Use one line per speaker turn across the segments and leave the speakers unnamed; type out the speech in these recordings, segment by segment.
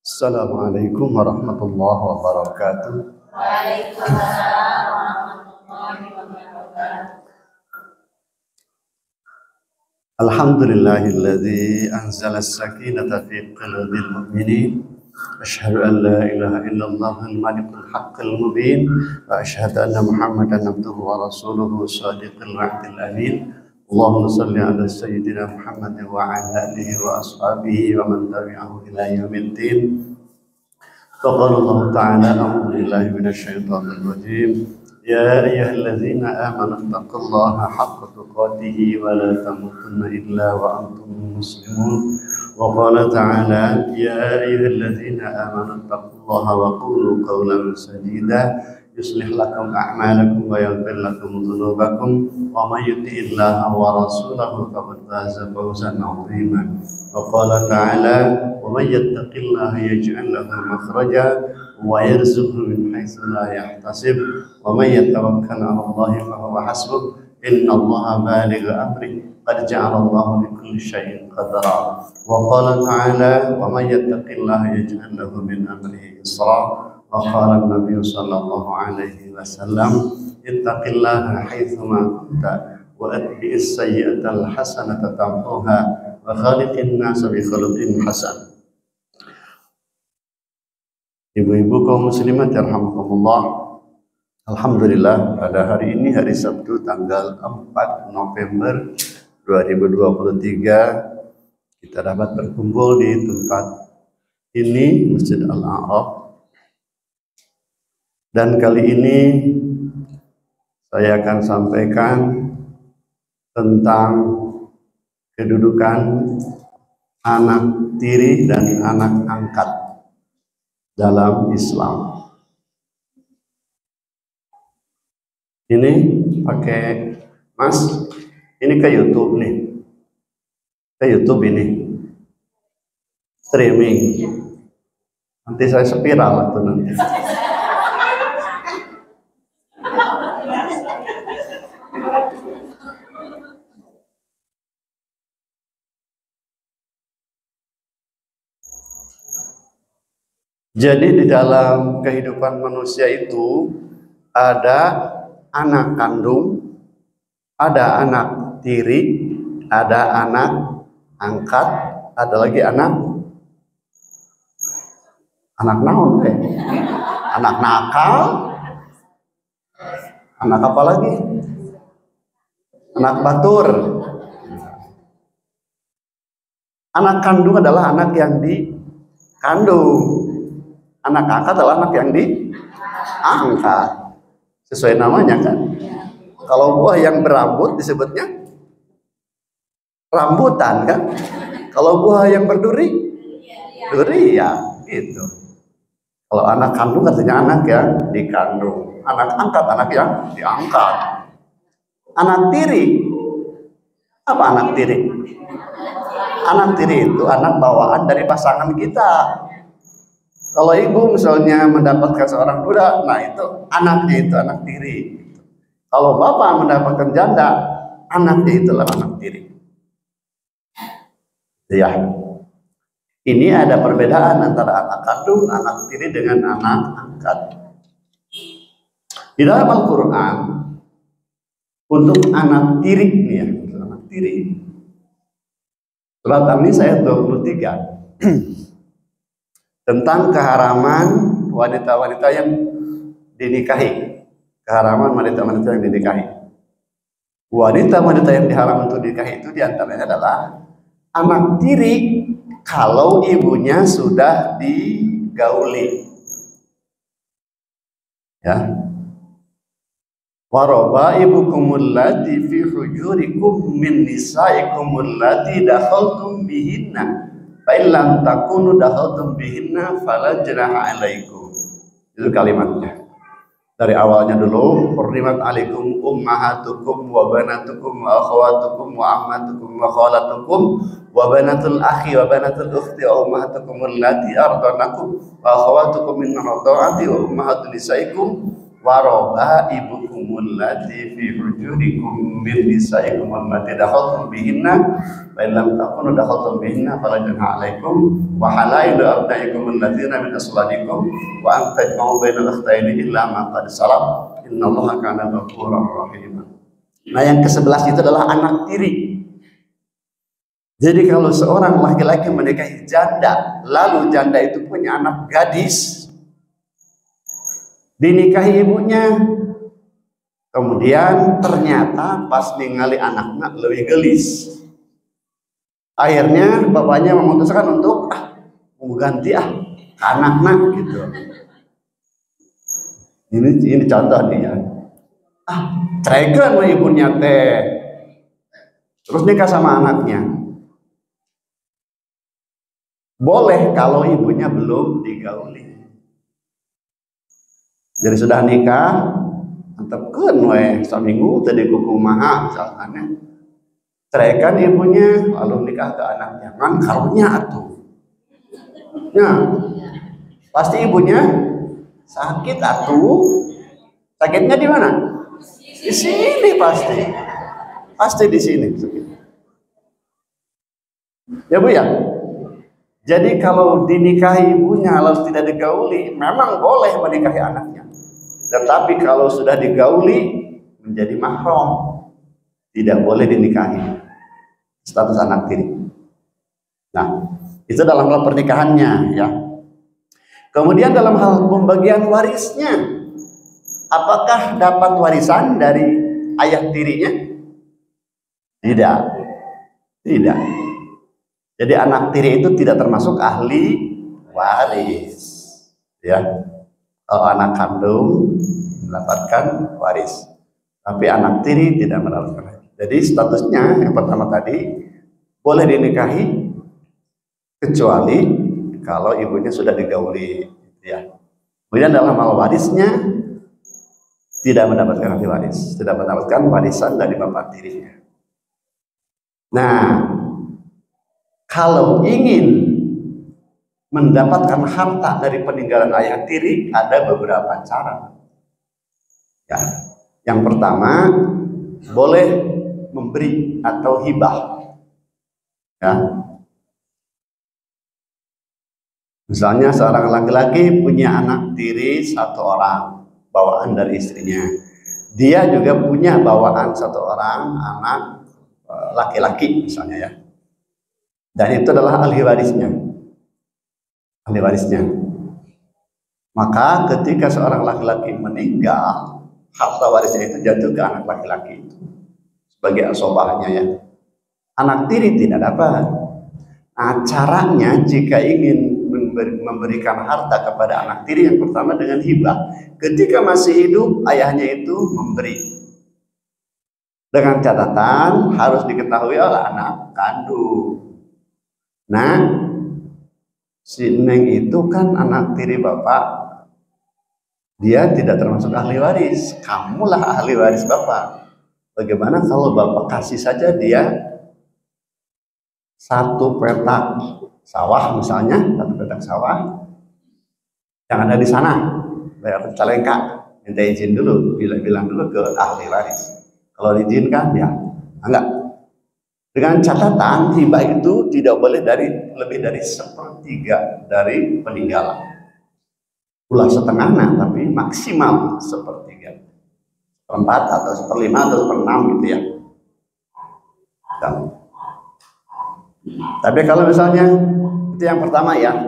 Assalamualaikum warahmatullahi wabarakatuh.
Waalaikumsalam warahmatullahi wabarakatuh.
Alhamdulillahilladzi anzala as-sakinata fi qulubil mu'minin. Asyhadu an la ilaha illallahul malikul haqqul mubin wa asyhadu anna Muhammadan abduhu wa rasuluhu shadiqul wa'dil amin. Allahumma salli ala sayyidina Muhammad wa ala alihi wa ashabihi wa man tabi'ahu ila yaumiddin. Faqala Allah ta'ala a'udzu billahi minasy syaithanir rajim. Ya ayyuhalladzina amanu taqullaha haqqa tuqatih wa la tamutunna illa wa antum muslimun. Wa qala ta'ala ya ayyuhalladzina amanu taqullaha wa qulu qawlan sadida yuslih lakum a'malakum wa yaghfir lakum dhunubakum wa may yuti'illaha wa rasulahu faqad faza fawzan 'azima. Wa qala ta'ala wa may yattaqillaha yaj'al lahu makhraja wa yarzuqhu min haitsu la yahtasib wa may yatawakkal 'ala Allahi fa huwa hasbuh innallaha balighu amri qad ja'ala Allahu likulli syai'in qadara. Wa qala ta'ala wa may yattaqillaha yaj'al lahu min amrihi yusra. Wa qala an-nabiy sallallahu alaihi wasallam ittaqillaha haitsuma kunta wa atbi'is sayyi'atal hasanata tamhuha wa khaliqin nasa bi khuluqin hasan. Ibu-ibu kaum muslimat yarhamukumullah. Alhamdulillah pada hari ini hari Sabtu tanggal 4 November 2023 kita dapat berkumpul di tempat ini Masjid Al-A'raf. Dan kali ini saya akan sampaikan tentang kedudukan anak tiri dan anak angkat dalam Islam. Ini pakai Mas, ini ke YouTube nih. Ke YouTube ini. Streaming. Nanti saya spiral atau nanti. Jadi di dalam kehidupan manusia itu ada anak kandung, ada anak tiri, ada anak angkat, ada lagi anak naon anak nakal, anak apa lagi? Anak batur. Anak kandung adalah anak yang dikandung. Anak angkat adalah anak yang diangkat. Sesuai namanya kan. Kalau buah yang berambut disebutnya rambutan kan. Kalau buah yang berduri, durian gitu. Kalau anak kandung artinya anak yang dikandung. Anak angkat, anak yang diangkat. Anak tiri, apa anak tiri? Anak tiri itu anak bawaan dari pasangan kita. Kalau ibu misalnya mendapatkan seorang duda, nah itu anaknya itu anak tiri. Kalau bapak mendapatkan janda, anaknya itulah anak tiri. Ya, ini ada perbedaan antara anak kandung, anak tiri dengan anak angkat. Di dalam Al-Quran, untuk anak tiri, nih ya, anak tiri. Surat An-Nisa ayat 23. Tentang keharaman wanita-wanita yang dinikahi. Keharaman wanita-wanita yang dinikahi. Wanita-wanita yang diharam untuk dinikahi itu diantaranya adalah anak tiri kalau ibunya sudah digauli. Ya. Waroba ibukumul lati fi hujurikum min nisaikumul lati dakhaltum bihinna. Fa'ilam takunu dakhaltum bihinna fala junaha 'alaikum. Itu kalimatnya. Dari awalnya dulu, hurrimat 'alaikum ummahatukum wa banatukum wa akhawatukum wa ammatukum wa khalatukum wa banatul akhi wa banatul ukhti wa ummahatukum allati ardanakum wa akhawatukum min radha'ati wa ummahatun nisaikum wa raba'ibukum allati fi hujurikum min nisaikum allati dakhaltum bihinna fa in lam takunu dakhaltum bihinna fala junaha 'alaikum wa halailu abnaikum alladziina min asladikum wa an tajma'u bainal ukhtaini illa ma qad salaf innallaha kana ghafurur rahim. Nah, yang ke-11 itu adalah anak tiri. Jadi kalau seorang laki-laki menikahi janda, lalu janda itu punya anak gadis, dinikahi ibunya, kemudian ternyata pas ningali anaknya lebih gelis, akhirnya bapaknya memutuskan untuk mau ganti anaknya gitu. Ini contoh nih ya, ceraikan sama ibunya teh, terus nikah sama anaknya. Boleh kalau ibunya belum digauli. Jadi sudah nikah, antepkeun we saminggu tadi kukumaha misalkan. Ceraikan ibunya lalu nikah ke anaknya. Kan karunya atuh. Nah, pasti ibunya sakit atuh. Sakitnya di mana? Di sini pasti. Pasti di sini. Ya Bu ya? Jadi kalau dinikahi ibunya lalu tidak digauli, memang boleh menikahi anaknya. Tetapi kalau sudah digauli menjadi mahram, tidak boleh dinikahi. Status anak tiri. Nah, itu dalam hal pernikahannya ya. Kemudian dalam hal pembagian warisnya, apakah dapat warisan dari ayah tirinya? Tidak. Tidak. Jadi anak tiri itu tidak termasuk ahli waris, ya. Kalau anak kandung mendapatkan waris, tapi anak tiri tidak mendapatkan. Jadi statusnya yang pertama tadi boleh dinikahi kecuali kalau ibunya sudah digauli, ya. Kemudian dalam hal warisnya tidak mendapatkan ahli waris, tidak mendapatkan warisan dari bapak tirinya. Nah, kalau ingin mendapatkan harta dari peninggalan ayah tiri, ada beberapa cara. Ya, yang pertama boleh memberi atau hibah. Ya. Misalnya seorang laki-laki punya anak tiri 1 orang, bawaan dari istrinya. Dia juga punya bawaan 1 orang anak laki-laki misalnya ya. Dan itu adalah ahli warisnya. Ahli warisnya. Maka ketika seorang laki-laki meninggal, harta warisnya itu jatuh ke anak laki-laki itu sebagai asobahnya ya. Anak tiri tidak dapat. Nah, caranya jika ingin memberikan harta kepada anak tiri, yang pertama dengan hibah. Ketika masih hidup, ayahnya itu memberi. Dengan catatan harus diketahui oleh anak kandung. Nah, si Neng itu kan anak tiri bapak, dia tidak termasuk ahli waris. Kamulah ahli waris bapak. Bagaimana kalau bapak kasih saja dia 1 petak sawah misalnya, 1 petak sawah yang ada di sana, bayar Cicalengka, minta izin dulu, bilang dulu ke ahli waris. Kalau diizinkan ya enggak. Dengan catatan hibah itu tidak boleh lebih dari 1/3 dari peninggalan. Ulah setengahnya, tapi maksimal 1/3, 1/4 atau 1/5 atau 1/6 gitu ya. Dan, tapi kalau misalnya itu yang pertama ya.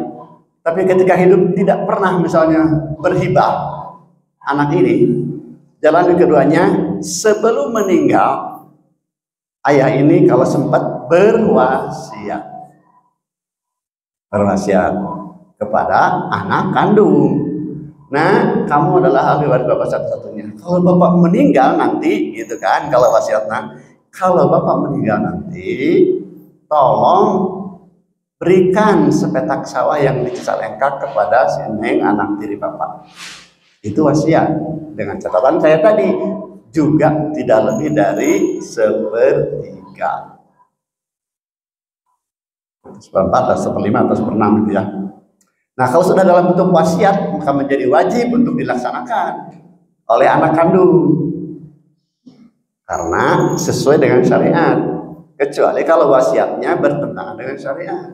Tapi ketika hidup tidak pernah misalnya berhibah anak ini, jalan keduanya sebelum meninggal. Ayah ini kalau sempat berwasiat kepada anak kandung. Nah, kamu adalah ahli waris bapak satu-satunya. Kalau bapak meninggal nanti, gitu kan? Kalau wasiatnya, kalau bapak meninggal nanti, tolong berikan sepetak sawah yang di Cicalengka kepada si Neng anak tiri bapak. Itu wasiat. Dengan catatan saya tadi, juga tidak lebih dari 1/3, 1/4 atau 1/5 atau 1/6 gitu ya. Nah, kalau sudah dalam bentuk wasiat, maka menjadi wajib untuk dilaksanakan oleh anak kandung. karena sesuai dengan syariat, kecuali kalau wasiatnya bertentangan dengan syariat.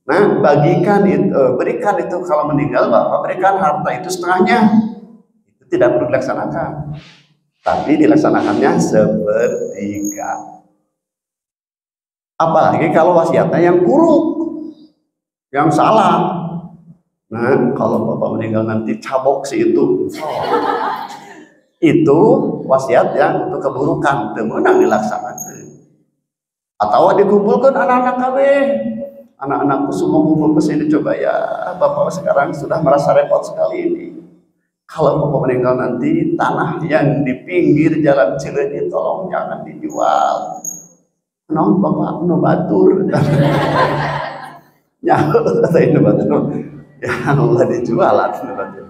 Nah, berikan itu kalau meninggal, Bapak berikan harta itu setengahnya. Itu tidak perlu dilaksanakan, tapi dilaksanakannya sepertiga. Apalagi kalau wasiatnya yang buruk, yang salah. Nah, kalau Bapak meninggal nanti cabok si itu. Itu wasiat yang untuk keburukan, temenang dilaksanakan. Atau dikumpulkan anak-anak KB. Anak-anakku semua kumpul ke sini, coba ya, Bapak sekarang sudah merasa repot sekali ini. Kalau Bapak meninggal nanti, tanah yang di pinggir jalan Cileunyi tolong jangan dijual. Non Bapak no batur. Ya, kata ini batur. Ya Allah dijual batur.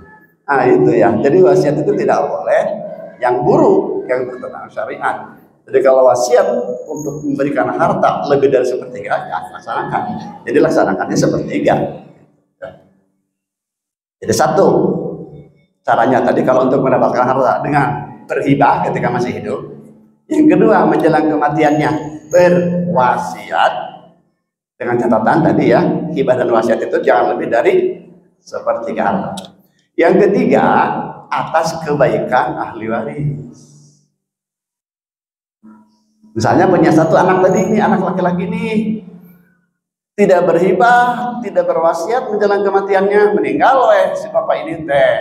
Nah itu ya. Jadi wasiat itu tidak boleh yang buruk, yang bertentangan syariat. Jadi kalau wasiat untuk memberikan harta lebih dari sepertiga, ya laksanakan. Jadi laksanakannya sepertiga. Jadi satu caranya tadi kalau untuk mendapatkan harta dengan berhibah ketika masih hidup. Yang kedua menjelang kematiannya berwasiat, dengan catatan tadi ya, hibah dan wasiat itu jangan lebih dari sepertiga harta. Yang ketiga atas kebaikan ahli waris. Misalnya punya satu anak tadi, ini anak laki-laki ini tidak berhibah, tidak berwasiat menjelang kematiannya, meninggal si bapak ini teh,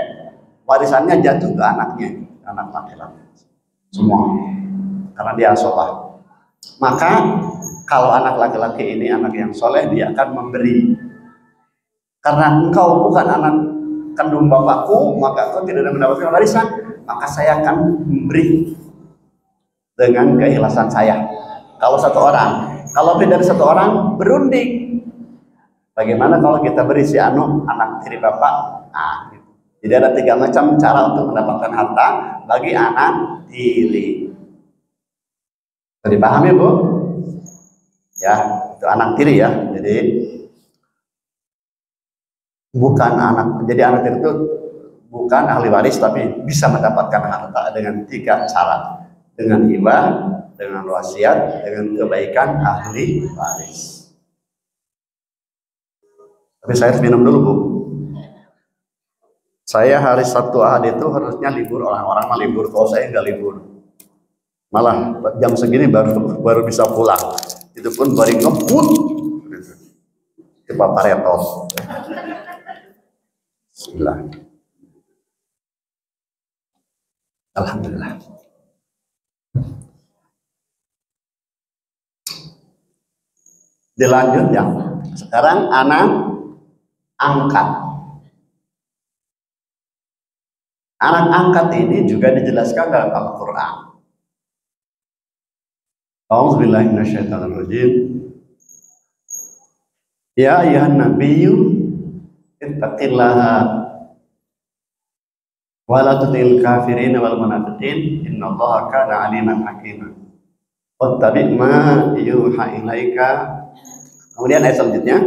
warisannya jatuh ke anaknya, anak laki-laki semua, karena dia soleh. Maka kalau anak laki-laki ini anak yang soleh, dia akan memberi. Karena engkau bukan anak kandung bapakku, maka engkau tidak mendapatkan warisan, maka saya akan memberi dengan keikhlasan saya. Kalau satu orang, kalau lebih dari satu orang berunding. Bagaimana kalau kita beri si Anu anak tiri bapak? Nah, gitu. Jadi ada 3 macam cara untuk mendapatkan harta bagi anak tiri. Bisa dipahami Bu? Ya, itu anak tiri ya. Jadi bukan anak. Jadi anak tiri itu bukan ahli waris, tapi bisa mendapatkan harta dengan 3 cara. Dengan hibah, dengan wasiat, dengan kebaikan ahli waris. Tapi saya harus minum dulu Bu. Saya hari Sabtu Ahad itu harusnya libur, orang-orang mah libur, kalau saya nggak libur. Malah jam segini baru bisa pulang. Itu pun baru ngebut ke Paparetos. Bismillah. Alhamdulillah. Dilanjut ya. Sekarang anak angkat. Anak angkat ini juga dijelaskan dalam Al-Quran. A'udzubillahi minasyaitonirrajim. Ya ayyuhan nabiyyu ittaqillaha wa la tuti'il kafirin wal munafiqin innallaha kana 'aliman hakiman. Wattabi' ma yuha ilaika. Kemudian ayat selanjutnya,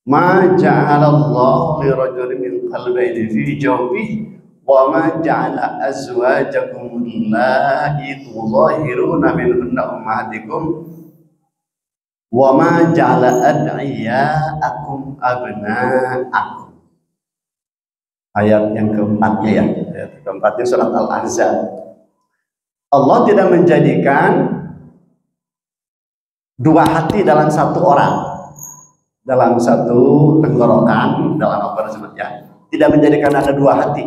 ma ja'alallahu li rajulin min qalbayni fi jawfihi wa ma ja'ala azwajakum allati tudhahiruna minhunna ummahatikum wa ma ja'ala ad'iyaakum abna'akum. Ayat yang keempatnya ya, ayat keempatnya surat Al-Ahzab. Allah tidak menjadikan 2 hati dalam satu orang, dalam satu tenggorokan, dalam apa disebutnya, tidak menjadikan ada 2 hati,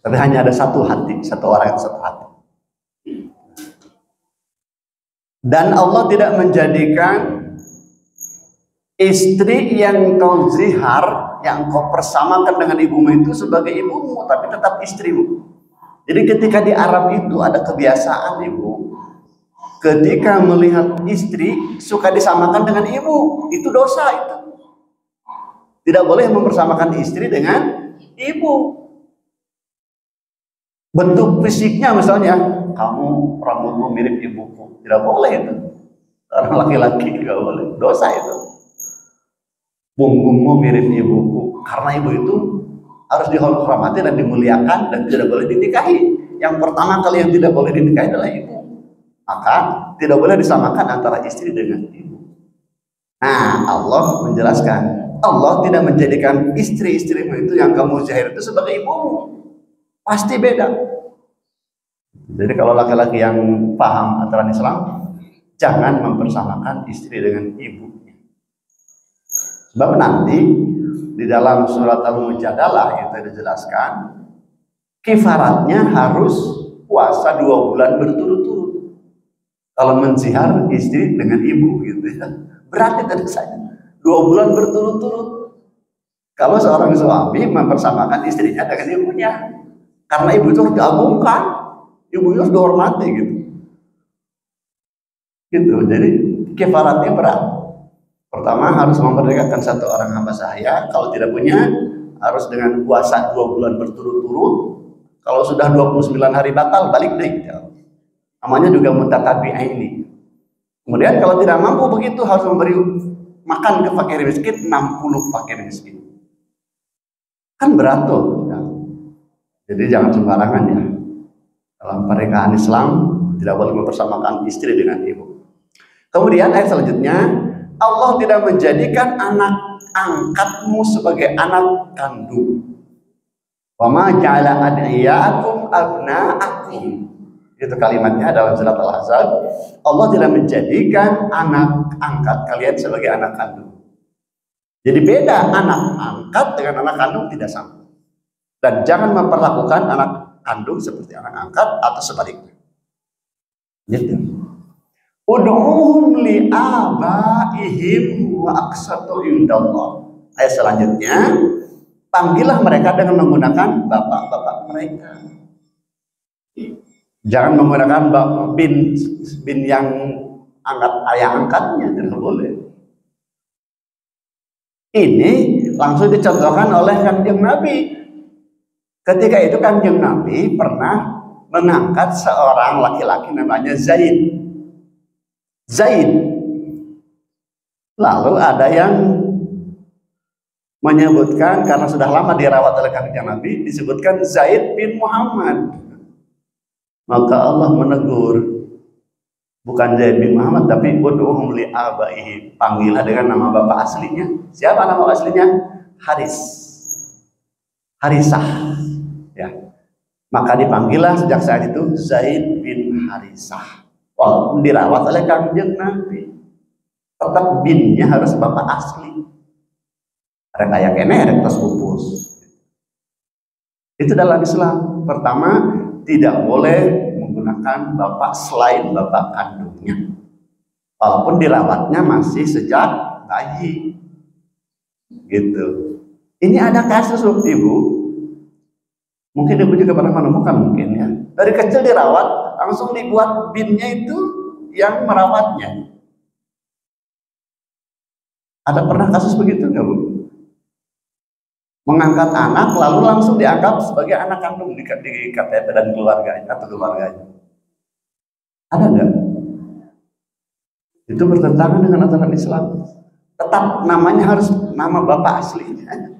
tapi hanya ada 1 hati, 1 orang 1 hati. Dan Allah tidak menjadikan istri yang kau zihar, yang kau persamakan dengan ibumu itu sebagai ibumu, tapi tetap istrimu. Jadi ketika di Arab itu ada kebiasaan ibu, ketika melihat istri suka disamakan dengan ibu, itu dosa itu. Tidak boleh mempersamakan istri dengan ibu. Bentuk fisiknya misalnya, kamu rambutmu mirip ibuku, tidak boleh itu. Orang laki-laki tidak boleh, dosa itu. Punggungmu mirip ibuku, karena ibu itu harus dihormati dan dimuliakan dan tidak boleh dinikahi. yang pertama kali yang tidak boleh dinikahi adalah ibu. Maka tidak boleh disamakan antara istri dengan ibu. Nah, Allah menjelaskan, Allah tidak menjadikan istri-istrimu itu yang kamu zahir itu sebagai ibumu. Pasti beda. Jadi kalau laki-laki yang paham aturan Islam, jangan mempersamakan istri dengan ibunya. Sebab nanti di dalam surat Al-Mujadalah itu dijelaskan, kifaratnya harus puasa 2 bulan berturut-turut. Kalau menzihar istri dengan ibu gitu ya, berarti tadi saya 2 bulan berturut-turut. Kalau seorang suami mempersamakan istrinya dengan ibunya, karena ibu itu harus diagungkan, ibu itu harus dihormati gitu. Gitu. Jadi kifaratnya berat. Pertama harus memerdekakan 1 orang hamba sahaya. Kalau tidak punya, harus dengan puasa 2 bulan berturut-turut. Kalau sudah 29 hari batal, balik deh. Namanya juga mutatabi'aini. Kemudian kalau tidak mampu begitu, harus memberi makan ke fakir miskin 60 fakir miskin. Kan berat tuh ya. Jadi jangan sembarangan ya. Dalam pernikahan Islam tidak boleh mempersamakan istri dengan ibu. Kemudian ayat selanjutnya, Allah tidak menjadikan anak angkatmu sebagai anak kandung. Wa ma ja'ala ad'iyakum abna'akum. Itu kalimatnya dalam surat Al-Ahzab. Allah tidak menjadikan anak angkat kalian sebagai anak kandung. Jadi beda anak angkat dengan anak kandung, tidak sama. Dan jangan memperlakukan anak kandung seperti anak angkat atau sebaliknya. Gitu. Ud'uhum li abaihim wa aqsatu indallah. Ayat selanjutnya, panggillah mereka dengan menggunakan bapak-bapak mereka. Jangan menggunakan bin yang angkat ayah angkatnya, tidak boleh. Ini langsung dicontohkan oleh Kanjeng Nabi. Ketika itu Kanjeng Nabi pernah mengangkat seorang laki-laki namanya Zaid. Lalu ada yang menyebutkan, karena sudah lama dirawat oleh Kanjeng Nabi, disebutkan Zaid bin Muhammad. Maka Allah menegur, bukan Zaid bin Muhammad, tapi ud'uhum li abaihi, panggillah dengan nama bapak aslinya. Siapa nama aslinya? Harisah. Ya. Maka dipanggillah sejak saat itu Zaid bin Harisah. Walaupun dirawat oleh Kanjeng Nabi, tetap binnya harus bapak asli. Ada kayak kene, ada tos pupus. Itu dalam Islam. Pertama, tidak boleh menggunakan bapak selain bapak kandungnya, walaupun dirawatnya masih sejak bayi. Gitu. Ini ada kasus ibu, mungkin ibu juga pernah menemukan mungkin ya. Dari kecil dirawat, langsung dibuat binnya itu yang merawatnya. Ada pernah kasus begitu nggak bu? Mengangkat anak lalu langsung dianggap sebagai anak kandung di KTP dan keluarganya atau keluarganya. Ada nggak? Itu bertentangan dengan aturan Islam. Tetap namanya harus nama bapak aslinya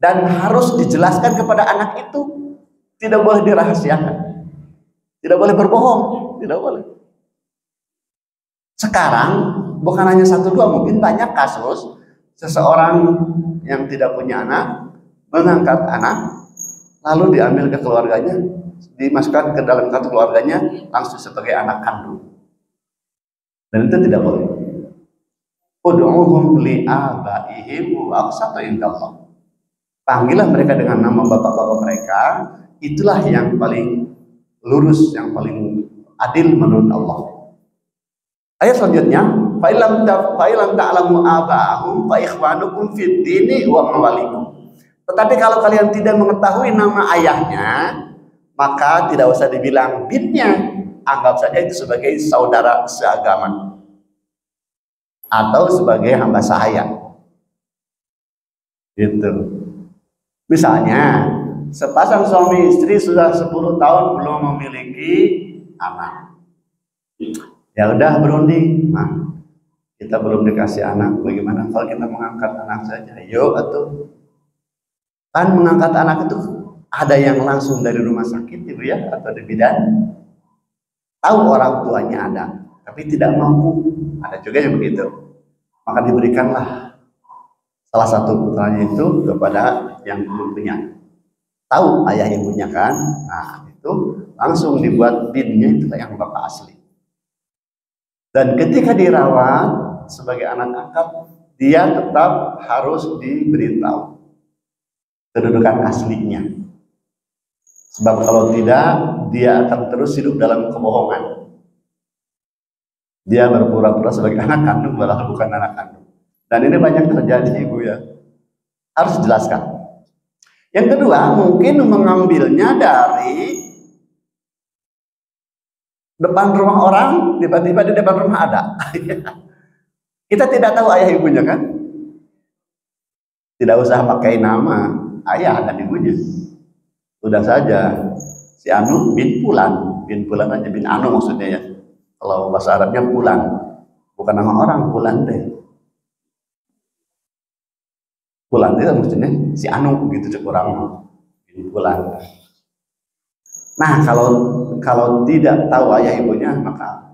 dan harus dijelaskan kepada anak itu. Tidak boleh dirahasiakan, tidak boleh berbohong, tidak boleh. Sekarang bukan hanya 1 2, mungkin banyak kasus seseorang yang tidak punya anak mengangkat anak, lalu diambil ke keluarganya, dimasukkan ke dalam kartu keluarganya langsung sebagai anak kandung. Dan itu tidak boleh. Ud'uhum li abaihim wa aqsatu indallah. Panggillah mereka dengan nama bapak-bapak mereka, itulah yang paling lurus, yang paling adil menurut Allah. Ayat selanjutnya, fa'ilam ta'lamu aba'ahum fa ikhwanukum fid dini wa mawalikum. Tetapi kalau kalian tidak mengetahui nama ayahnya, maka tidak usah dibilang binnya, anggap saja itu sebagai saudara seagama atau sebagai hamba sahaya. Gitu. Misalnya, sepasang suami istri sudah 10 tahun belum memiliki anak. Ya udah berunding, nah, kita belum dikasih anak, bagaimana kalau kita mengangkat anak saja? Yuk atuh. Kan mengangkat anak itu Ada yang langsung dari rumah sakit ibu ya, atau di bidan, tahu orang tuanya ada, tapi tidak mampu. Ada juga yang begitu. Maka diberikanlah salah satu putranya itu kepada yang belum punya. Tahu ayah ibunya kan? Nah itu langsung dibuat binnya itu yang bapak asli. Dan ketika dirawat sebagai anak angkat, dia tetap harus diberitahu kedudukan aslinya. Sebab kalau tidak, dia akan terus hidup dalam kebohongan. Dia berpura-pura sebagai anak kandung, padahal bukan anak kandung. Dan ini banyak terjadi ibu ya. Harus dijelaskan. Yang kedua, mungkin mengambilnya dari depan rumah orang, tiba-tiba di depan rumah ada. Kita tidak tahu ayah ibunya kan? Tidak usah pakai nama ayah dan ibunya. Sudah saja si Anu bin Pulan aja, bin Anu maksudnya ya. Kalau bahasa Arabnya Pulan, bukan nama orang, Pulan deh. Pulan itu maksudnya si Anu begitu kurang bin Pulan. Nah kalau tidak tahu ayah ibunya maka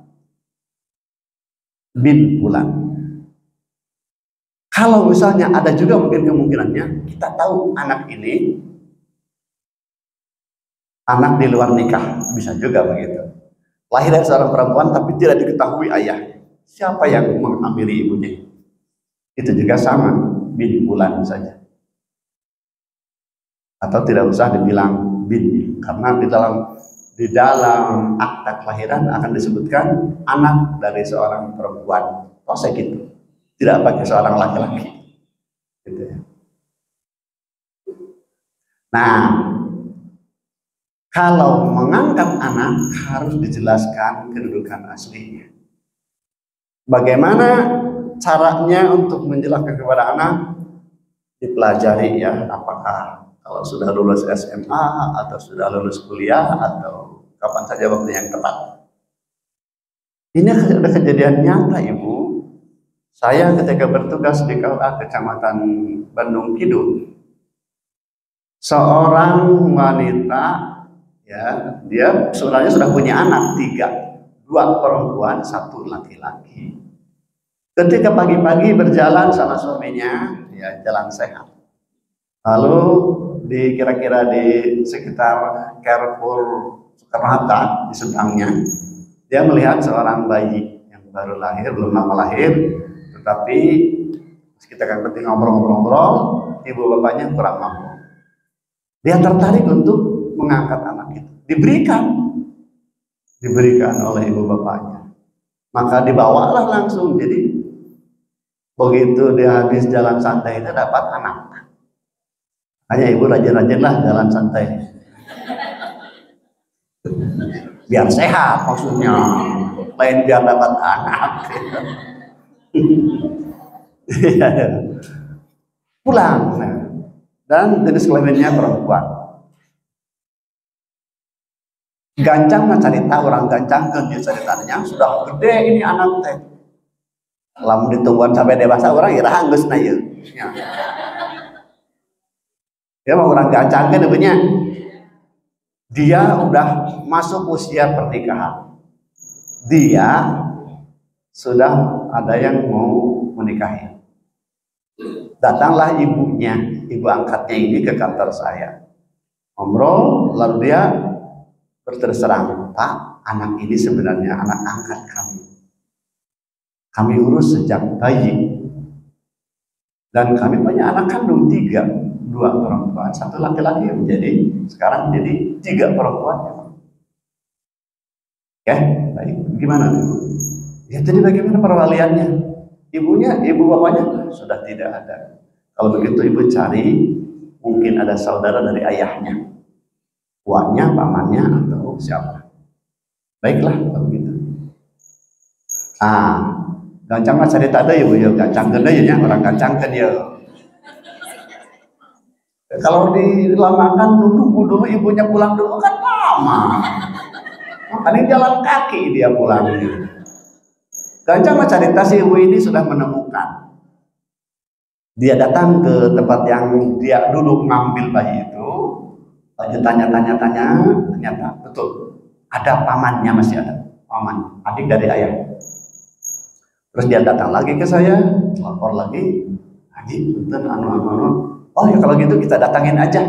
bin Pulan. Kalau misalnya ada juga mungkin kemungkinannya kita tahu anak ini anak di luar nikah, bisa juga begitu. Lahir dari seorang perempuan tapi tidak diketahui ayahnya. Siapa yang menghamili ibunya? Itu juga sama, bin Pulan saja. Atau tidak usah dibilang bin, karena di dalam akta kelahiran akan disebutkan anak dari seorang perempuan. Proses gitu. Tidak pakai seorang laki-laki. Gitu ya. Nah, kalau mengangkat anak harus dijelaskan kedudukan aslinya. Bagaimana caranya untuk menjelaskan kepada anak? Dipelajari ya, apakah kalau sudah lulus SMA atau sudah lulus kuliah atau kapan saja waktu yang tepat. Ini ada kejadian nyata ibu. Saya ketika bertugas di KUA Kecamatan Bandung Kidul, seorang wanita ya, dia sebenarnya sudah punya anak 3, 2 perempuan, 1 laki-laki. Ketika pagi-pagi berjalan sama suaminya, ya jalan sehat. Lalu kira-kira di sekitar Carrefour Soekarno-Hatta di seberangnya, dia melihat seorang bayi yang baru lahir, belum lama lahir, tetapi kita kan penting ngobrol-ngobrol, ibu bapaknya kurang mampu. Dia tertarik untuk mengangkat anak itu, diberikan oleh ibu bapaknya. Maka dibawalah langsung. Jadi begitu dia habis jalan santai itu dapat anak. Hanya ibu rajin-rajinlah jalan santai, biar sehat maksudnya, lain biar dapat anak. Pulang, dan jenis kelaminnya perempuan. Gancang mah cerita orang gancang kan dia ceritanya sudah gede ini anak teh. Lamun ditungguan sampai dewasa orang ya geus na ieu. Ya mah orang gancang kan ibunya. Dia udah masuk usia pernikahan. Dia sudah ada yang mau menikahi. Datanglah ibunya, ibu angkatnya ini ke kantor saya. Ngobrol, lalu dia berterus terang, Pak, anak ini sebenarnya anak angkat kami. Kami urus sejak bayi. Dan kami punya anak kandung 3, 2 perempuan, 1 laki-laki, menjadi sekarang jadi 3 perempuan. Oke, baik. Gimana ibu? Ya jadi bagaimana perwaliannya? Ibunya, ibu bapaknya sudah tidak ada. Kalau begitu ibu cari, mungkin ada saudara dari ayahnya, uangnya, pamannya, atau siapa. Baiklah kalau begitu. Gancang mah cari tanda ibu ya, gancang gede ya, orang gancang kan ya. Kalau dilamakan nunggu dulu ibunya pulang dulu kan lama. Makanya jalan kaki dia pulangnya. Gancang mah cari tas ibu ini sudah menemukan. Dia datang ke tempat yang dia dulu ngambil bayi itu, Lanjut tanya, ternyata betul ada pamannya, masih ada paman, adik dari ayah. Terus dia datang lagi ke saya, lapor lagi, punten anu. Oh ya kalau gitu kita datangin aja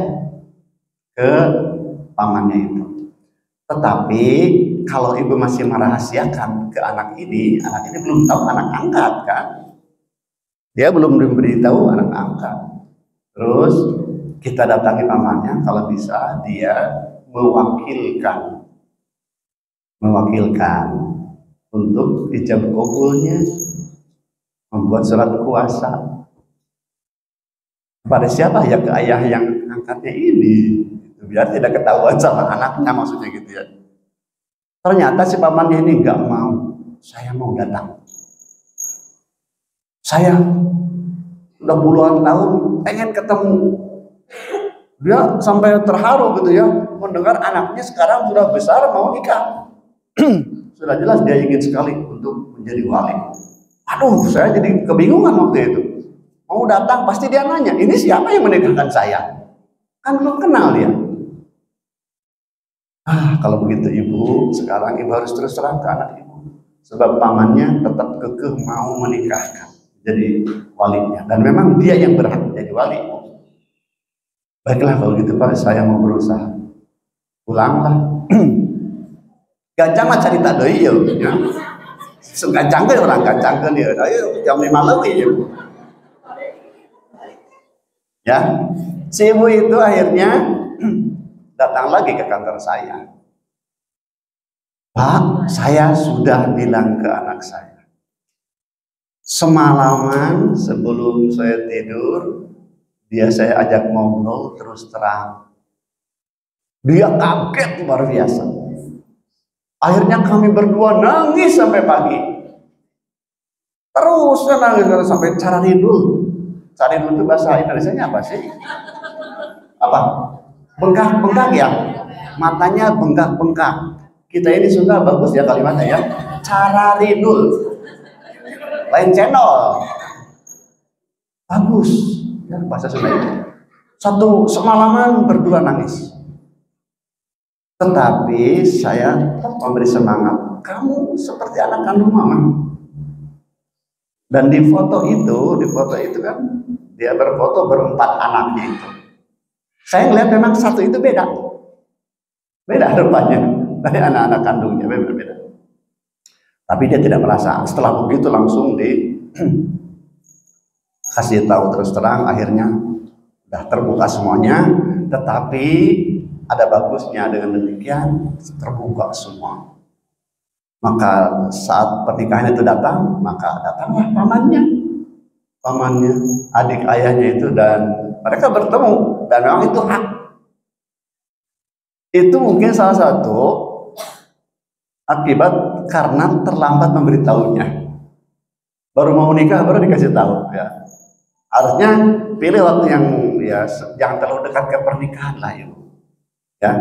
ke pamannya itu. Tetapi kalau ibu masih merahasiakan ke anak ini belum tahu anak angkat kan? Dia belum diberitahu anak angkat. Terus kita datangi pamannya, kalau bisa dia mewakilkan untuk ijab kabulnya, membuat surat kuasa. Pada siapa ya? Ke ayah yang angkatnya ini, biar tidak ketahuan sama anaknya, maksudnya gitu ya. Ternyata si pamannya ini nggak mau. Saya mau datang. Saya udah puluhan tahun pengen ketemu. Dia sampai terharu gitu ya, mendengar anaknya sekarang sudah besar mau nikah. Sudah jelas dia ingin sekali untuk menjadi wali. Aduh, saya jadi kebingungan waktu itu. Mau datang pasti dia nanya, ini siapa yang menikahkan saya? Kan belum kenal dia. Kalau begitu ibu, sekarang ibu harus terus terang ke anak ibu. Sebab pamannya tetap kekeh mau menikahkan, jadi walinya. Dan memang dia yang berhak jadi wali. Baiklah kalau gitu Pak, saya mau berusaha. Pulanglah. Gancang mah cerita deui ya. Gancang ke orang gancang ke dia. Ayo jam 5 lebih ya. Ya, si ibu itu akhirnya datang lagi ke kantor saya. Pak, saya sudah bilang ke anak saya. Semalaman sebelum saya tidur, dia saya ajak ngobrol terus terang. Dia kaget luar biasa. Akhirnya kami berdua nangis sampai pagi. Terus nangis sampai caradidul. Caradidul itu bahasa Indonesianya apa sih? Apa? Bengkak-bengkak ya? Matanya bengkak-bengkak. Kita ini Sunda bagus ya kalimatnya ya. Caradidul. Lain channel. Bagus. Ya, bahasa Sunda itu. Satu semalaman berdua nangis. Tetapi saya memberi semangat. Kamu seperti anak kandung mama. Dan di foto itu kan dia berfoto berempat anaknya itu. Saya ngeliat memang satu itu beda rupanya dari anak-anak kandungnya, beda. Tapi dia tidak merasa. Setelah begitu langsung kasih tahu terus terang, akhirnya udah terbuka semuanya. Tetapi ada bagusnya, dengan demikian terbuka semua. Maka saat pernikahan itu datang, maka datanglah pamannya, adik ayahnya itu, dan mereka bertemu, dan memang itu hak. Itu mungkin salah satu akibat karena terlambat memberitahunya. Baru mau menikah baru dikasih tahu ya. Harusnya pilih waktu yang ya jangan terlalu dekat ke pernikahan lah ya. Ya,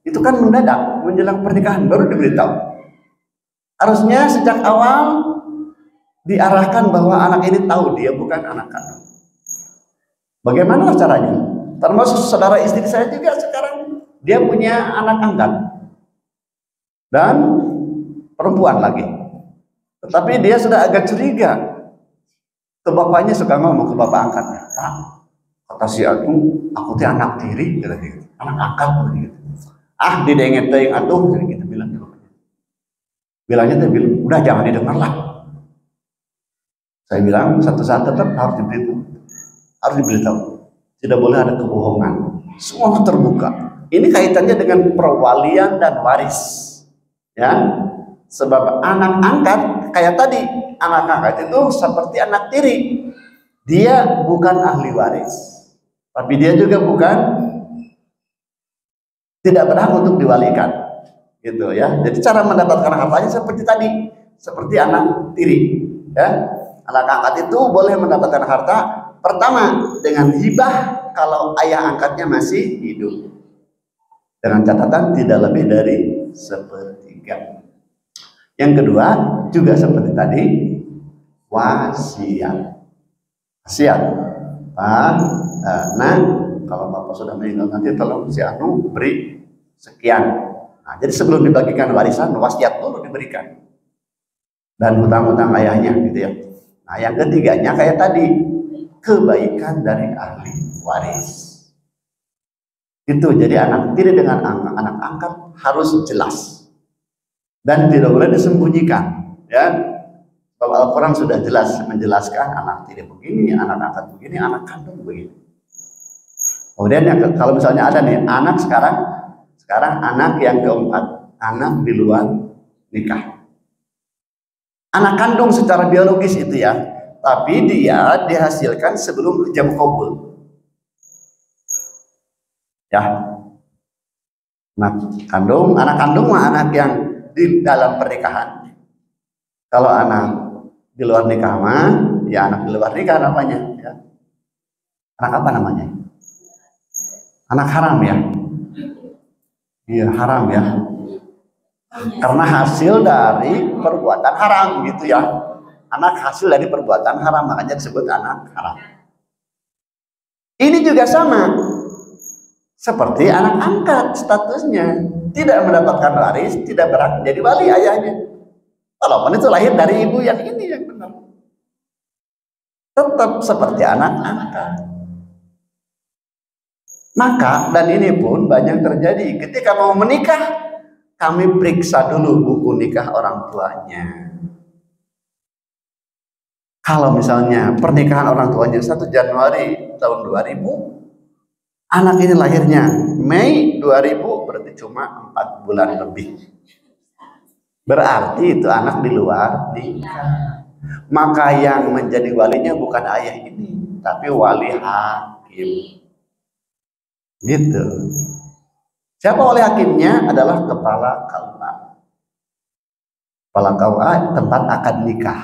itu kan mendadak menjelang pernikahan baru diberitahu. Harusnya sejak awal diarahkan bahwa anak ini tahu dia bukan anak kandung. Bagaimana caranya? Termasuk saudara istri saya juga sekarang dia punya anak angkat dan perempuan lagi. Tetapi dia sudah agak curiga. Ke bapaknya suka ngomong ke bapak angkatnya, Pak, kata si aku teh anak tiri, gitu. Anak angkat gitu. Didenget teh atuh gitu bilang. Bilangnya teh bilang, udah jangan didengar lah. Saya bilang satu saat tetap harus diberitahu. Tidak boleh ada kebohongan. Semua terbuka. Ini kaitannya dengan perwalian dan waris. Ya. Sebab anak angkat kayak tadi, anak angkat itu seperti anak tiri. Dia bukan ahli waris. Tapi dia juga bukan tidak berhak untuk diwalikan, gitu ya. Jadi cara mendapatkan hartanya seperti tadi, seperti anak tiri, ya. Anak angkat itu boleh mendapatkan harta pertama dengan hibah kalau ayah angkatnya masih hidup, dengan catatan tidak lebih dari 1/3. Yang kedua juga seperti tadi, wasiat. Wasiat, Pak, nah kalau bapak sudah meninggal nanti tolong si Anu beri sekian. Nah, jadi sebelum dibagikan warisan, wasiat dulu diberikan. Dan hutang-hutang ayahnya gitu ya. Nah, yang ketiganya kayak tadi, kebaikan dari ahli waris. Itu jadi anak tiri dengan anak angkat harus jelas. Dan tidak boleh disembunyikan, ya. Bahwa Al-Quran sudah jelas menjelaskan anak tiri begini, anak angkat begini, anak kandung begini. Kemudian kalau misalnya ada nih anak sekarang anak yang keempat, anak di luar nikah. Anak kandung secara biologis itu ya, tapi dia dihasilkan sebelum ijab qabul. Ya. Anak kandung mah anak yang di dalam pernikahan. Kalau anak di luar nikah mah, ya anak di luar nikah namanya. Ya. Anak apa namanya? Anak haram ya. Iya haram ya. Karena hasil dari perbuatan haram gitu ya. Anak hasil dari perbuatan haram, makanya disebut anak haram. Ini juga sama. Seperti anak angkat statusnya. Tidak mendapatkan waris, tidak berhak menjadi wali ayahnya. Walaupun itu lahir dari ibu yang ini yang benar. Tetap seperti anak angkat. Maka, dan ini pun banyak terjadi ketika mau menikah, kami periksa dulu buku nikah orang tuanya. Kalau misalnya pernikahan orang tuanya 1 Januari tahun 2000, anak ini lahirnya Mei 2000, berarti cuma 4 bulan lebih. Berarti itu anak di luar nikah. Maka yang menjadi walinya bukan ayah ini, tapi wali hakim. Gitu. Siapa wali hakimnya? Adalah kepala KUA. Kepala KUA tempat akad nikah.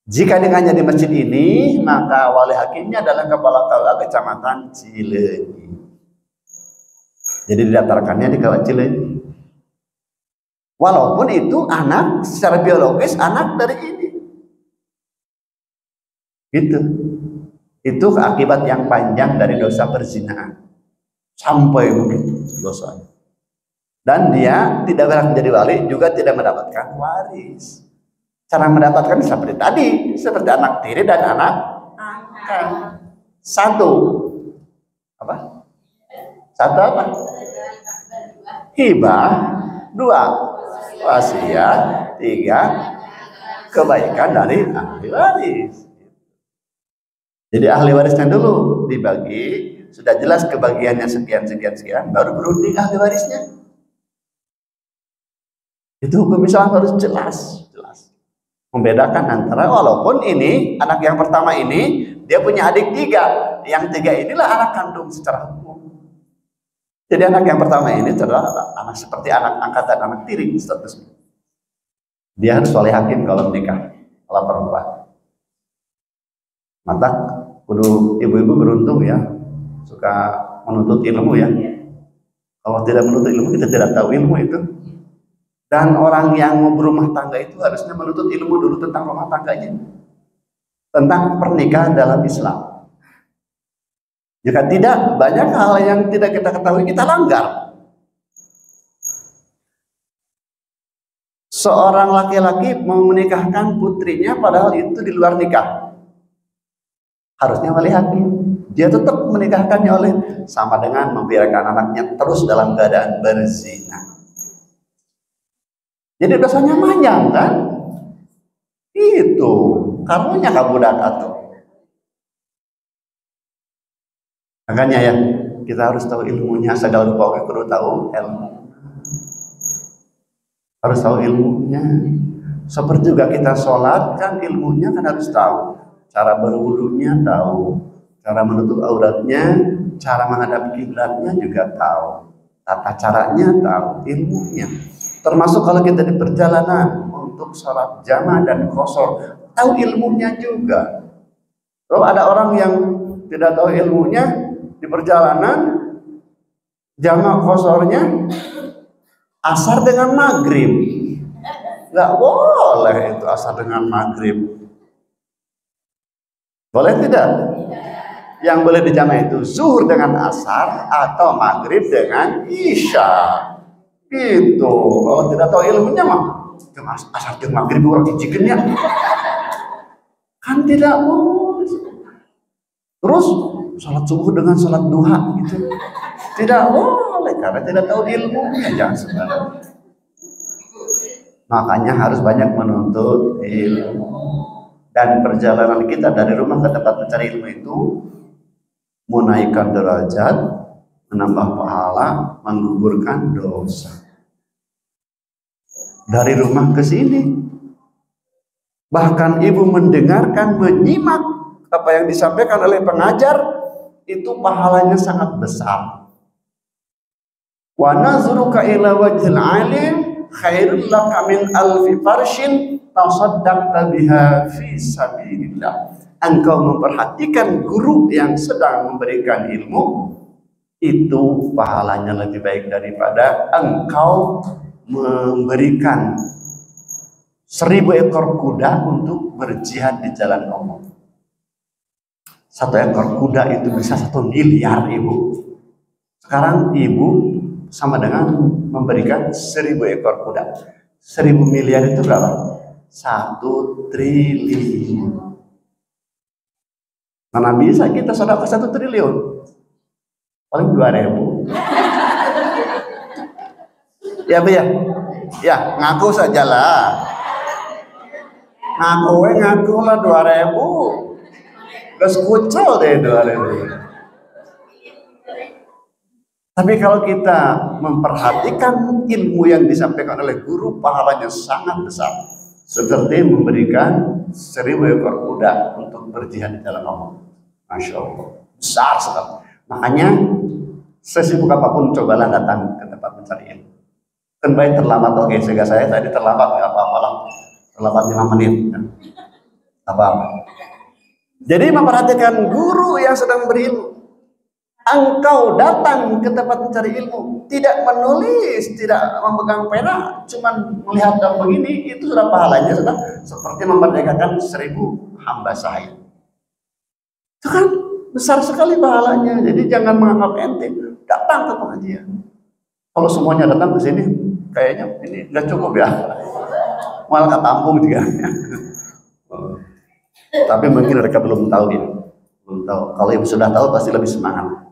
Jika nikahnya di masjid ini, maka wali hakimnya adalah kepala KUA Kecamatan Cileunyi. Jadi didaftarkannya di KUA Cileunyi. Walaupun itu anak secara biologis anak dari ini. Gitu. Itu akibat yang panjang dari dosa perzinahan. Sampai begitu dosanya. Dan dia tidak berhak menjadi wali, juga tidak mendapatkan waris. Cara mendapatkan seperti tadi, seperti anak tiri dan anak angkat. 1 apa? 1 apa? Hibah. 2 wasiat. 3 kebaikan dari ahli waris. Jadi ahli warisnya dulu dibagi. Sudah jelas kebagiannya sekian, baru berunding ahli warisnya. Itu hukum Islam harus jelas. Membedakan antara, walaupun ini anak yang pertama ini dia punya adik 3, yang 3 inilah anak kandung secara hukum. Jadi anak yang pertama ini adalah anak seperti anak angkat dan anak tiri statusnya. Dia harus wali hakim kalau menikah, kalau perempuan. Maka kudu ibu-ibu beruntung ya. Suka menuntut ilmu ya. Kalau tidak menuntut ilmu, kita tidak tahu ilmu itu. Dan orang yang mau berumah tangga itu harusnya menuntut ilmu dulu tentang rumah tangganya, tentang pernikahan dalam Islam. Jika tidak, banyak hal yang tidak kita ketahui kita langgar. Seorang laki-laki mau menikahkan putrinya padahal itu di luar nikah, harusnya wali hakim. Dia tetap menikahkannya oleh, sama dengan membiarkan anaknya terus dalam keadaan berzina. Jadi dosanya panjang kan? Itu karunya kabudak atuh. Makanya ya, kita harus tahu ilmunya, segala rupa kudu tahu ilmu. Harus tahu ilmunya. Seperti juga kita sholat kan ilmunya kan harus tahu. Cara berwudunya tahu, cara menutup auratnya, cara menghadap kiblatnya juga tahu, tata caranya tahu, ilmunya. Termasuk kalau kita di perjalanan untuk sholat jamaah dan qashar, tahu ilmunya juga. Kalau ada orang yang tidak tahu ilmunya di perjalanan, jamaah qasharnya asar dengan maghrib, nggak boleh itu asar dengan maghrib. Boleh tidak? Yang boleh dijamak itu zuhur dengan asar atau maghrib dengan isya. Gitu. Kalau tidak tahu ilmunya mah asar jeung maghrib orang ijikeun nya. Kan tidak boleh. Terus salat subuh dengan salat duha gitu. Tidak boleh karena tidak tahu ilmunya, jangan sembarangan. Makanya harus banyak menuntut ilmu. Dan perjalanan kita dari rumah ke tempat mencari ilmu itu menaikkan derajat, menambah pahala, menggugurkan dosa. Dari rumah ke sini, bahkan ibu mendengarkan, menyimak apa yang disampaikan oleh pengajar, itu pahalanya sangat besar. Wa nazruka ila wajhil alim khairul laka min alfi farshin tasaddaqta biha fi sabilillah. Engkau memperhatikan guru yang sedang memberikan ilmu, itu pahalanya lebih baik daripada engkau memberikan 1000 ekor kuda untuk berjihad di jalan Allah. 1 ekor kuda itu bisa 1 miliar, ibu. Sekarang ibu sama dengan memberikan 1000 ekor kuda. 1000 miliar itu berapa? 1 triliun. Mana bisa kita sedekah 1 triliun? Paling 2000. Ya Bu ya? Ya, ngaku sajalah. Ngaku lah 2000. Gas kucel deh 2000. Tapi kalau kita memperhatikan ilmu yang disampaikan oleh guru, pahalanya sangat besar. Seperti memberikan 1000 ekor kuda untuk berjihad di jalan Allah. Masya Allah, besar sekali. Makanya sesibuk apapun cobalah datang ke tempat mencari ilmu. Kan baik terlambat, oke, sehingga saya tadi terlambat, nggak apa-apa lah. Terlambat 5 menit, apa-apa. Jadi memperhatikan guru yang sedang berilmu. Engkau datang ke tempat mencari ilmu, tidak menulis, tidak memegang pena, cuman melihat dan begini, itu sudah pahalanya sudah seperti memerdekakan 1000 hamba saya. Itu kan besar sekali pahalanya. Jadi jangan menganggap enteng, datang ke pengajian. Kalau semuanya datang ke sini, kayaknya ini nggak cukup ya, malah ketampung juga. Tapi mungkin mereka belum tahu ya, belum tahu. Kalau ibu sudah tahu pasti lebih semangat.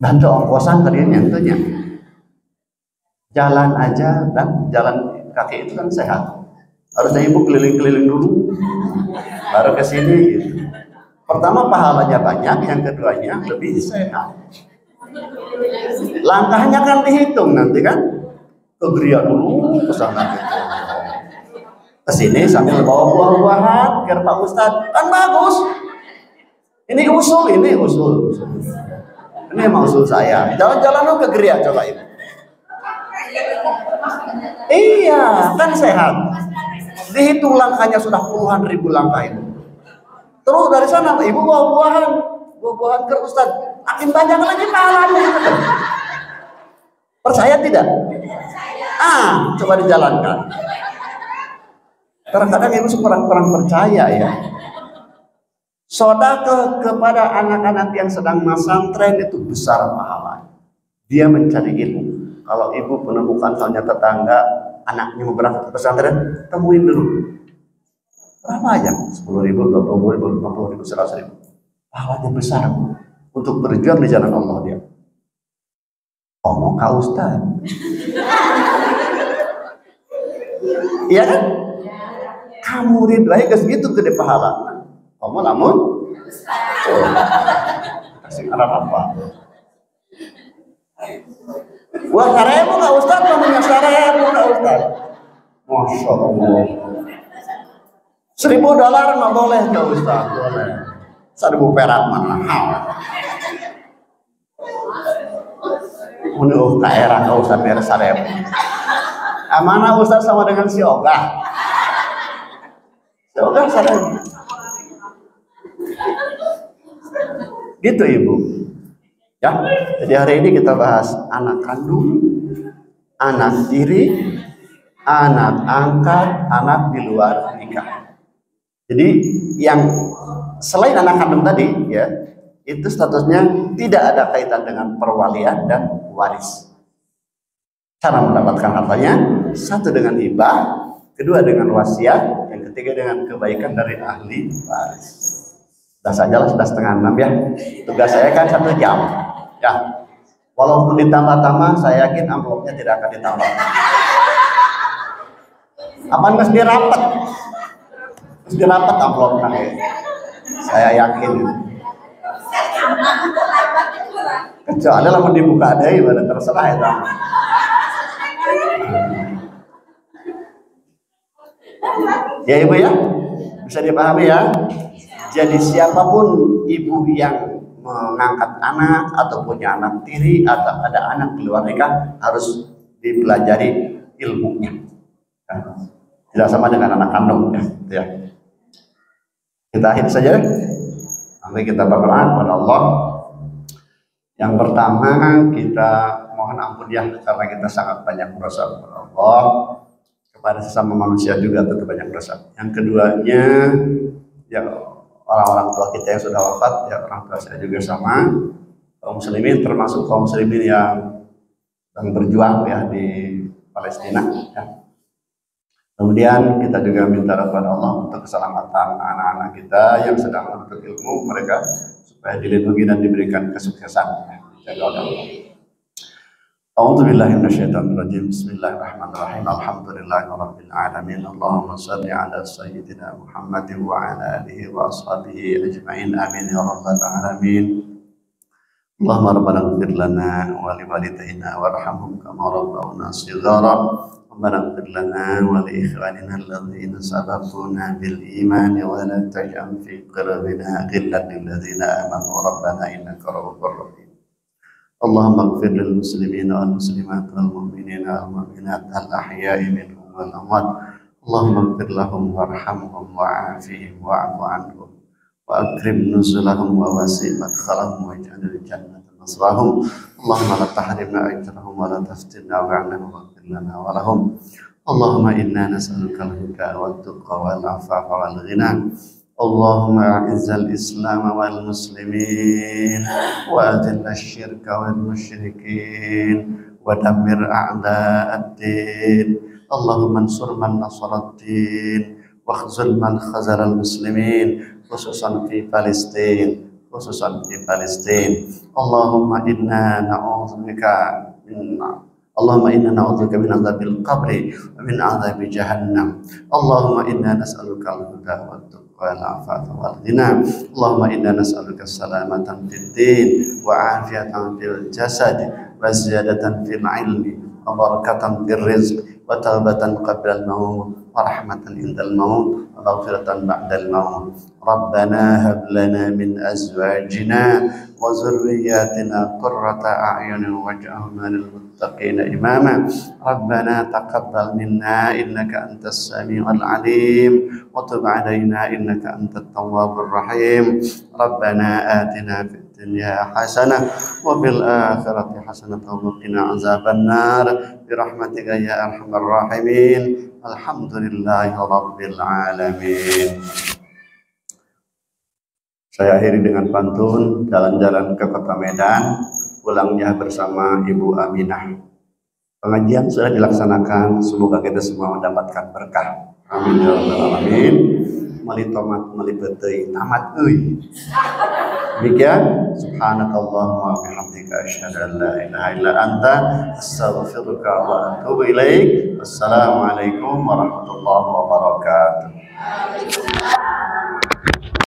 Bantu ongkosan tadinya nyentuhnya. Jalan aja, dan jalan kaki itu kan sehat. Harusnya ibu keliling-keliling dulu, baru ke sini gitu. Pertama pahalanya banyak, yang keduanya lebih sehat. Langkahnya kan dihitung nanti kan. Ke geria dulu, ke sana gitu. Ke sini sambil bawa buah-buahan, biar Pak Ustadz, kan bagus. Ini usul. Ini emang usul saya. Jalan-jalan dulu ke geria, coba ibu. Iya, kan sehat. Dihitung langkahnya sudah puluhan ribu langkah itu. Terus dari sana ibu bawa buah-buahan ke Ustaz. Makin banyak lagi pahalanya. Percaya tidak? Coba dijalankan. Kadang-kadang ibu kurang percaya ya. Sedekah kepada anak-anak yang sedang pesantren itu besar pahalanya. Dia mencari ilmu. Kalau ibu menemukan soalnya tetangga anaknya mau berangkat ke pesantren, temuin dulu. Berapa aja? 10.000, 20.000, 50.000, 100.000. Pahalanya besar untuk berjuang di jalan Allah dia. Ngomong Kak Ustaz. Iya kan? Kamu ridwai ke segitu gede pahala. Kamu namun kasih arah apa? Wah, 1.000 Kak Ustaz, kamunya 1.000 Kak Ustaz. Masya Allah. $1.000 nggak boleh Kak Ustaz, boleh. 1.000 perak mana? Menurut daerah Kak Ustaz merek 1.000. Mana Ustaz sama dengan si Ogah? Si Ogah 1.000. Gitu ibu. Ya, jadi hari ini kita bahas anak kandung, anak tiri, anak angkat, anak di luar nikah. Jadi yang selain anak kandung tadi ya, itu statusnya tidak ada kaitan dengan perwalian dan waris. Cara mendapatkan hartanya, satu dengan hibah, kedua dengan wasiat, yang ketiga dengan kebaikan dari ahli waris. Sudah sajalah, sudah 5:30 ya. Tugas saya kan 1 jam ya. Walaupun ditambah-tambah, saya yakin amplopnya tidak akan ditambah. Apaan mesti dirapat? Mesti dirapat amplopnya. Saya yakin. Kecuali lah mau dibuka deh, pada terserah ya. Ya ibu ya, bisa dipahami ya. Jadi siapapun ibu yang mengangkat anak atau punya anak tiri atau ada anak di luar nikah harus dipelajari ilmunya. Tidak sama dengan anak kandung ya. Kita akhiri saja. Nanti kita berdoa kepada Allah. Yang pertama kita mohon ampun ya karena kita sangat banyak berdosa kepada Allah. Kepada sesama manusia juga tentu banyak dosa. Yang keduanya ya orang-orang tua kita yang sudah wafat, ya orang tua saya juga sama, kaum muslimin termasuk kaum muslimin yang berjuang ya di Palestina ya. Kemudian kita juga minta kepada Allah untuk keselamatan anak-anak kita yang sedang menuntut ilmu mereka supaya dilindungi dan diberikan kesuksesan ya. Jaga Allah. A'udzubillahi minasyaitonirrajim. Bismillahirrahmanirrahim. Alhamdulillahirabbil alamin. Allahumma shalli ala sayyidina Muhammadin wa ala alihi wa ashabihi ajma'in. Amin ya rabbal alamin. Allahumma rabbana ighfir lana wa li walidayna warhamhum kama rabbawna shighara. Rabbana ighfir lana wa li ikhwanina alladhina sabaquna bil iman wa la taj'al fi qulubina ghillan lil ladzina amanu rabbana innaka ra'ufur rahim. Allahumma ighfir lil muslimina wal muslimat wal mu'minina wal mu'minat al ahya'i minhum wal amwat. Allahumma ighfir lahum warhamhum wa'afihim wa'fu anhum wa akrim nuzulahum wa wasi' madkhalahum waj'alil jannata maswahum. Allahumma la tahrimna ajrahum wa la taftinna wa'anhum waghfir lana wa lahum. Allahumma inna nas'aluka al-huda wat tuqa wal afafa wal ghina. Allahumma a'izzal Islam wal muslimin wa adhil syirka wal musyrikin wa dammir a'da'ad-din. Allahumma ansur man nasaraddin wa khzul man khazalal muslimin khususan fi Palestin. Allahumma inna na'udzubika min adzabil qabri wa min adzabi jahannam. Allahumma inna nas'aluka al-huda wat wal afafa wal ghina. Allahumma inna nas'aluka salamatan fid din wa afiyatan fil jasad wa ziyadatan fil ilmi wa barakatan fil rizq wa taubatan qabla al maut wa rahmatan indal maut wa maghfiratan ba'dal maut. Rabbana hab lana min azwajina wa dhurriyyatina qurrata a'yunin waj'alna lil muttaqina imama. Rabbana taqabbal minna innaka antas samiul alim wa tub 'alaina innaka antat tawwabur rahim. Rabbana atina fid dunya hasanah wa fil akhirati hasanah wa qina azabannar bi rahmatika ya arhamar rahimin. Alhamdulillahi rabbil alamin. Saya akhiri dengan pantun jalan-jalan ke kota Medan, pulangnya bersama Ibu Aminah. Pengajian sudah dilaksanakan, semoga kita semua mendapatkan berkah. Amin ya rabbal alamin. Mali tomat, mali beteuy, tamat euy. Demikian, subhanakallahumma wa bihamdika asyhadu an la ilaha illa anta astaghfiruka wa atubu ilaik. Wassalamualaikum warahmatullahi wabarakatuh.